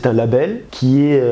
C'est un label qui est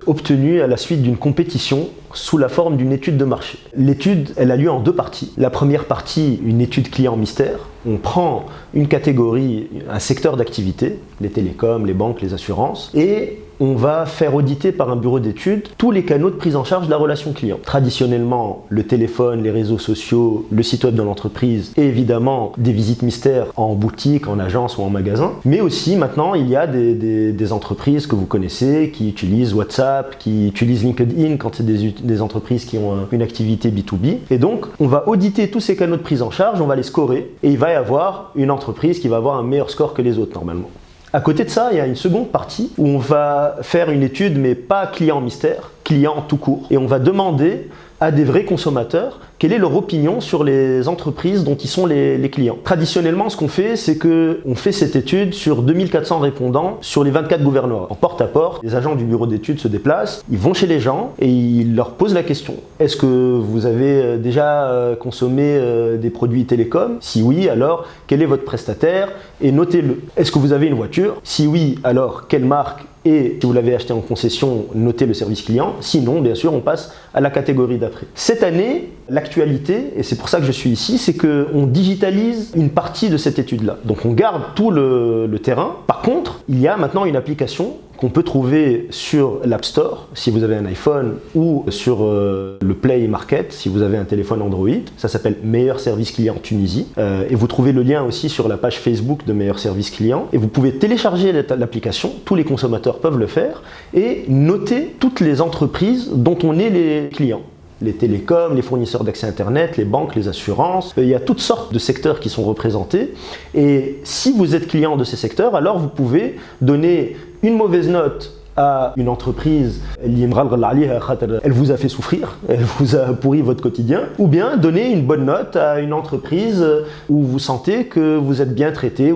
obtenu à la suite d'une compétition sous la forme d'une étude de marché. L'étude, elle a lieu en 2 parties. La première partie, une étude client mystère. On prend une catégorie, un secteur d'activité, les télécoms, les banques, les assurances, et on va faire auditer par un bureau d'études tous les canaux de prise en charge de la relation client. Traditionnellement, le téléphone, les réseaux sociaux, le site web de l'entreprise et évidemment des visites mystères en boutique, en agence ou en magasin. Mais aussi maintenant, il y a des entreprises que vous connaissez qui utilisent WhatsApp, qui utilisent LinkedIn quand c'est des entreprises qui ont une activité B2B. Et donc, on va auditer tous ces canaux de prise en charge, on va les scorer et il va y avoir une entreprise qui va avoir un meilleur score que les autres normalement. À côté de ça, il y a une seconde partie où on va faire une étude, mais pas client mystère, client tout court. Et on va demander à des vrais consommateurs quelle est leur opinion sur les entreprises dont ils sont les clients. Traditionnellement, ce qu'on fait, c'est qu'on fait cette étude sur 2400 répondants sur les 24 gouvernorats. En porte-à-porte, les agents du bureau d'études se déplacent, ils vont chez les gens et ils leur posent la question. Est-ce que vous avez déjà consommé des produits télécoms? Si oui, alors quel est votre prestataire? Et notez-le. Est-ce que vous avez une voiture? Si oui, alors quelle marque? Et si vous l'avez acheté en concession, notez le service client. Sinon, bien sûr, on passe à la catégorie d'après. Cette année, l'actualité, et c'est pour ça que je suis ici, c'est qu'on digitalise une partie de cette étude-là. Donc on garde tout le terrain. Par contre, il y a maintenant une application qu'on peut trouver sur l'App Store, si vous avez un iPhone, ou sur le Play Market, si vous avez un téléphone Android. Ça s'appelle Meilleur Service Client Tunisie. Et vous trouvez le lien aussi sur la page Facebook de Meilleur Service Client. Et vous pouvez télécharger l'application, tous les consommateurs peuvent le faire, et noter toutes les entreprises dont on est les clients. Les télécoms, les fournisseurs d'accès Internet, les banques, les assurances. Il y a toutes sortes de secteurs qui sont représentés. Et si vous êtes client de ces secteurs, alors vous pouvez donner une mauvaise note à une entreprise, elle vous a fait souffrir, elle vous a pourri votre quotidien, ou bien donner une bonne note à une entreprise où vous sentez que vous êtes bien traité.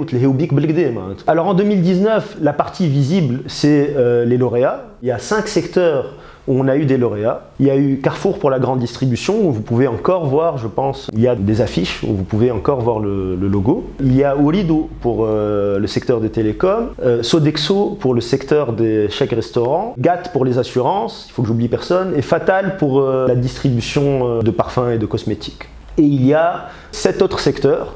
Alors en 2019, la partie visible, c'est les lauréats. Il y a 5 secteurs où on a eu des lauréats. Il y a eu Carrefour pour la grande distribution, où vous pouvez encore voir, je pense, il y a des affiches où vous pouvez encore voir le logo. Il y a Ooredoo pour le secteur des télécoms, Sodexo pour le secteur des chèques restaurants, GAT pour les assurances, il faut que j'oublie personne, et Fatal pour la distribution de parfums et de cosmétiques. Et il y a 7 autres secteurs.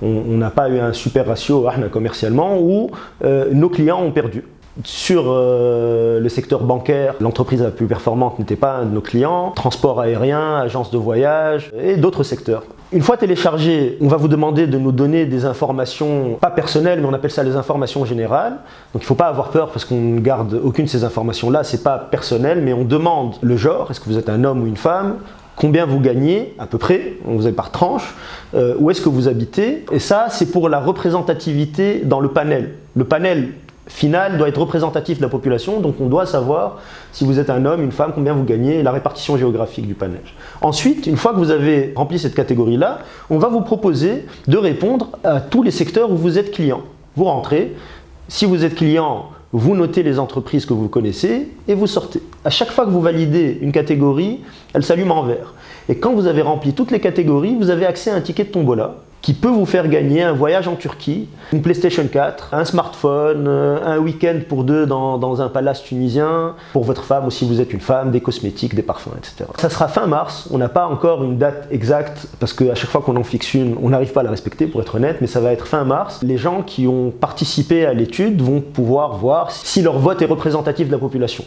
On n'a pas eu un super ratio commercialement où nos clients ont perdu. Sur le secteur bancaire, l'entreprise la plus performante n'était pas un de nos clients, transport aérien, agence de voyage et d'autres secteurs. Une fois téléchargé, on va vous demander de nous donner des informations, pas personnelles, mais on appelle ça les informations générales. Donc il ne faut pas avoir peur parce qu'on ne garde aucune de ces informations-là, c'est pas personnel, mais on demande le genre, est-ce que vous êtes un homme ou une femme, combien vous gagnez à peu près, vous avez par tranche, où est-ce que vous habitez, et ça c'est pour la représentativité dans le panel. Le panel final doit être représentatif de la population, donc on doit savoir si vous êtes un homme, une femme, combien vous gagnez, la répartition géographique du panel. Ensuite, une fois que vous avez rempli cette catégorie-là, on va vous proposer de répondre à tous les secteurs où vous êtes client. Vous rentrez, si vous êtes client, vous notez les entreprises que vous connaissez et vous sortez. À chaque fois que vous validez une catégorie, elle s'allume en vert. Et quand vous avez rempli toutes les catégories, vous avez accès à un ticket de tombola qui peut vous faire gagner un voyage en Turquie, une PlayStation 4, un smartphone, un week-end pour 2 dans un palace tunisien, pour votre femme ou si vous êtes une femme, des cosmétiques, des parfums, etc. Ça sera fin mars, on n'a pas encore une date exacte parce qu'à chaque fois qu'on en fixe une, on n'arrive pas à la respecter pour être honnête, mais ça va être fin mars. Les gens qui ont participé à l'étude vont pouvoir voir si leur vote est représentatif de la population.